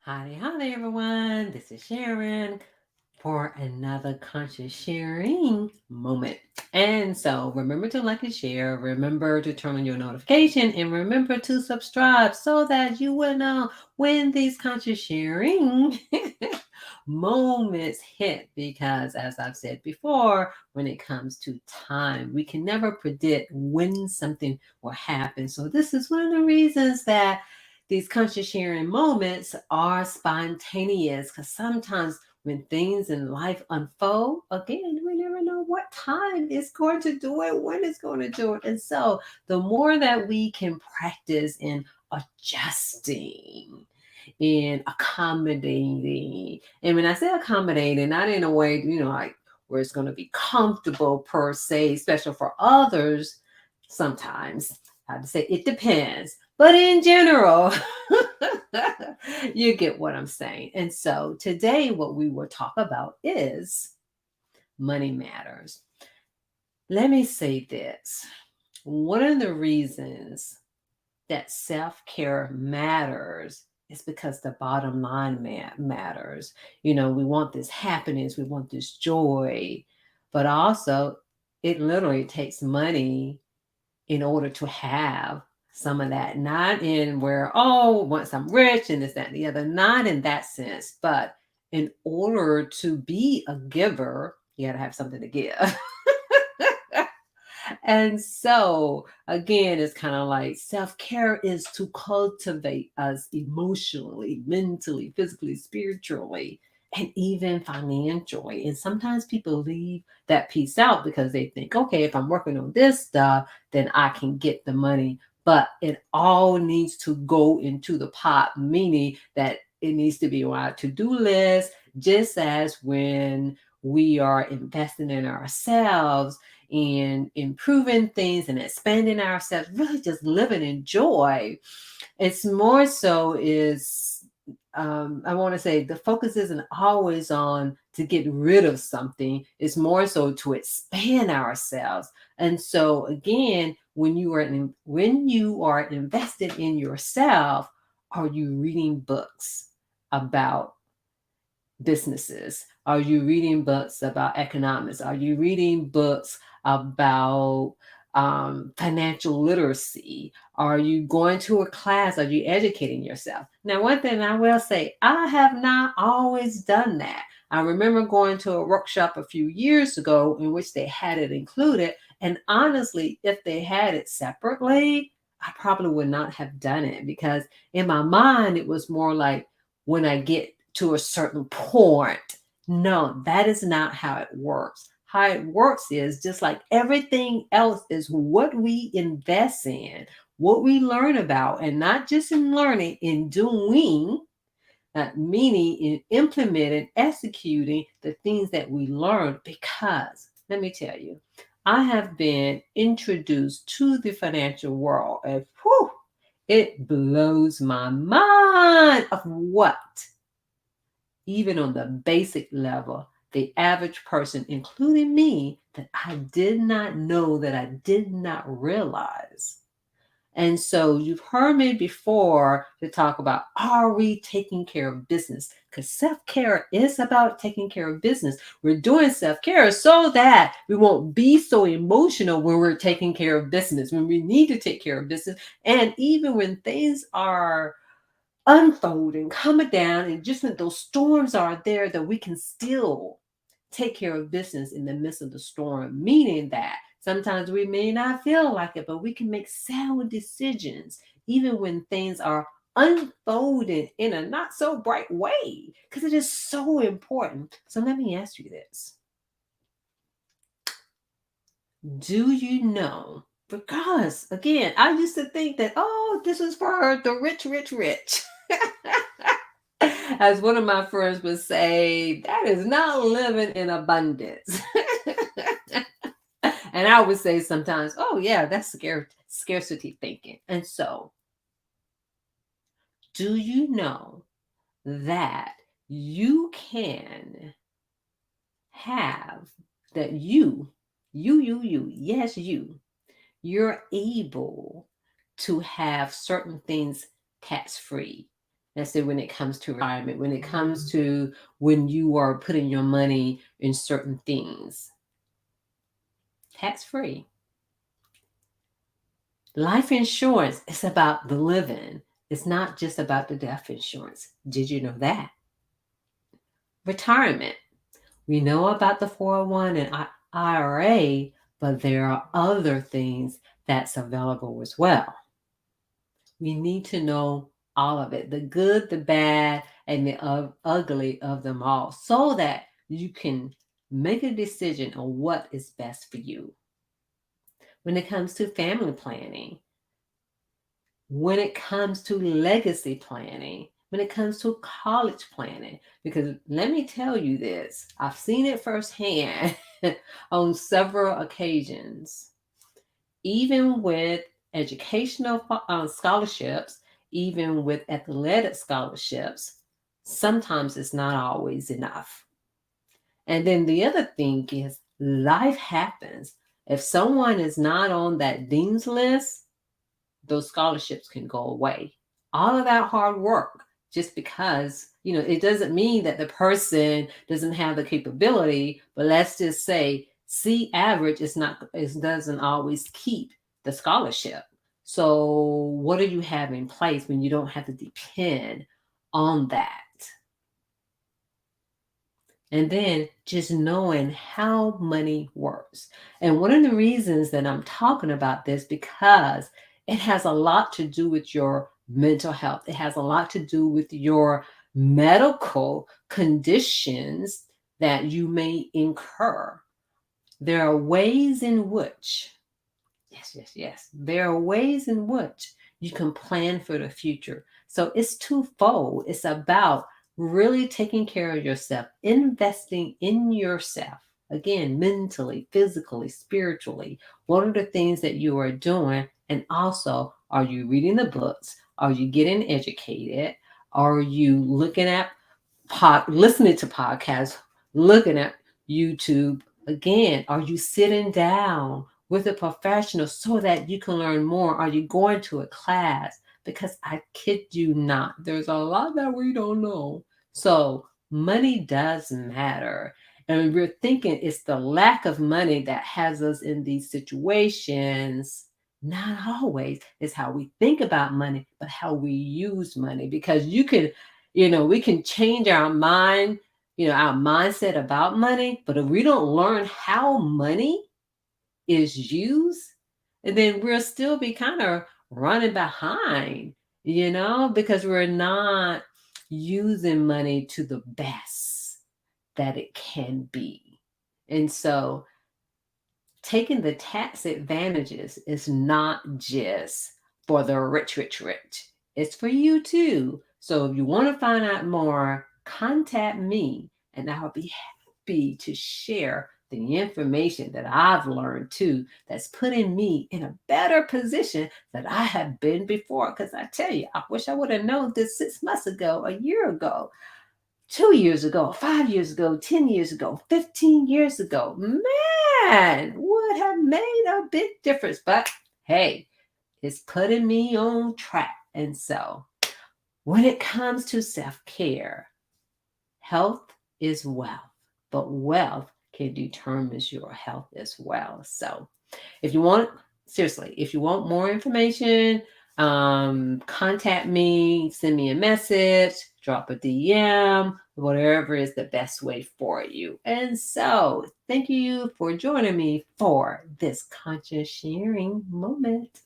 Howdy, everyone. This is Sharon for another conscious sharing moment. And so remember to like and share, remember to turn on your notification, and remember to subscribe so that you will know when these conscious sharing moments hit. Because as I've said before, when it comes to time, we can never predict when something will happen. So this is one of the reasons that these conscious sharing moments are spontaneous, because sometimes when things in life unfold, again, we never know what time it's going to do it, when it's going to do it. And so the more that we can practice in adjusting, in accommodating, and when I say accommodating, not in a way, like where it's going to be comfortable per se, special for others, sometimes I have to say it depends. But in general, you get what I'm saying. And so today, what we will talk about is money matters. Let me say this. One of the reasons that self care matters is because the bottom line matters. We want this happiness, we want this joy, but also it literally takes money in order to have some of that. Not in where, oh, once I'm rich and this, that, and the other, not in that sense, but in order to be a giver, you got to have something to give. And so, again, it's kind of like self care is to cultivate us emotionally, mentally, physically, spiritually, and even financially. And sometimes people leave that piece out because they think, okay, if I'm working on this stuff, then I can get the money. But it all needs to go into the pot, meaning that it needs to be on our to do list, just as when we are investing in ourselves and improving things and expanding ourselves, really just living in joy. It's more so is I want to say the focus isn't always on to get rid of something. It's more so to expand ourselves. And so again, when you are invested in yourself, are you reading books about businesses? Are you reading books about economics? Are you reading books about financial literacy? Are you going to a class? Are you educating yourself? Now, one thing I will say, I have not always done that. I remember going to a workshop a few years ago in which they had it included. And honestly, if they had it separately, I probably would not have done it, because in my mind, it was more like when I get to a certain point. No, that is not how it works. How it works is just like everything else, is what we invest in, what we learn about, and not just in learning, in doing, meaning in implementing, executing the things that we learn. Because let me tell you, I have been introduced to the financial world, and whew, it blows my mind of what, even on the basic level, the average person, including me, that I did not know, that I did not realize. And so you've heard me before to talk about, are we taking care of business? Because self-care is about taking care of business. We're doing self-care so that we won't be so emotional when we're taking care of business, when we need to take care of business. And even when things are unfolding, coming down, and just when those storms are there, that we can still take care of business in the midst of the storm. Meaning that sometimes we may not feel like it, but we can make sound decisions even when things are unfolding in a not so bright way, because it is so important. So let me ask you this. Do you know? Because again, I used to think that, oh, this is for the rich, rich, rich. As one of my friends would say, that is not living in abundance. And I would say sometimes, oh, yeah, that's scarcity thinking. And so, do you know that you can have, that yes, you're able to have certain things tax free? Let's say when it comes to retirement, when it comes to when you are putting your money in certain things, tax-free. Life insurance is about the living. It's not just about the death insurance. Did you know that? Retirement. We know about the 401 and IRA, but there are other things that's available as well. We need to know all of it, the good, the bad, and the ugly of them all, so that you can make a decision on what is best for you. When it comes to family planning, when it comes to legacy planning, when it comes to college planning, because let me tell you this, I've seen it firsthand on several occasions. Even with educational scholarships, even with athletic scholarships, sometimes it's not always enough. And then the other thing is life happens. If someone is not on that dean's list, those scholarships can go away. All of that hard work, just because, it doesn't mean that the person doesn't have the capability, but let's just say C average doesn't always keep the scholarship. So what do you have in place when you don't have to depend on that? And then just knowing how money works. And one of the reasons that I'm talking about this, because it has a lot to do with your mental health. It has a lot to do with your medical conditions that you may incur. There are ways in which, yes, there are ways in which you can plan for the future. So it's twofold. It's about really taking care of yourself, investing in yourself. Again, mentally, physically, spiritually. What are the things that you are doing? And also, are you reading the books? Are you getting educated? Are you looking at listening to podcasts, looking at YouTube? Again, are you sitting down with a professional so that you can learn more? Are you going to a class? Because I kid you not, there's a lot that we don't know. So money does matter. And we're thinking it's the lack of money that has us in these situations. Not always. It's how we think about money, but how we use money. Because we can change our mind, our mindset about money, but if we don't learn how money is used, then we'll still be kind of running behind, because we're not using money to the best that it can be. And so taking the tax advantages is not just for the rich. It's for you too. So if you want to find out more, contact me and I'll be happy to share the information that I've learned too, that's putting me in a better position than I have been before. Because I tell you, I wish I would have known this 6 months ago, a year ago, 2 years ago, 5 years ago, 10 years ago, 15 years ago. Man, would have made a big difference. But hey, it's putting me on track. And so when it comes to self-care, health is wealth, but wealth can determine your health as well. So if you want more information, contact me, send me a message, drop a DM, whatever is the best way for you. And so thank you for joining me for this conscious sharing moment.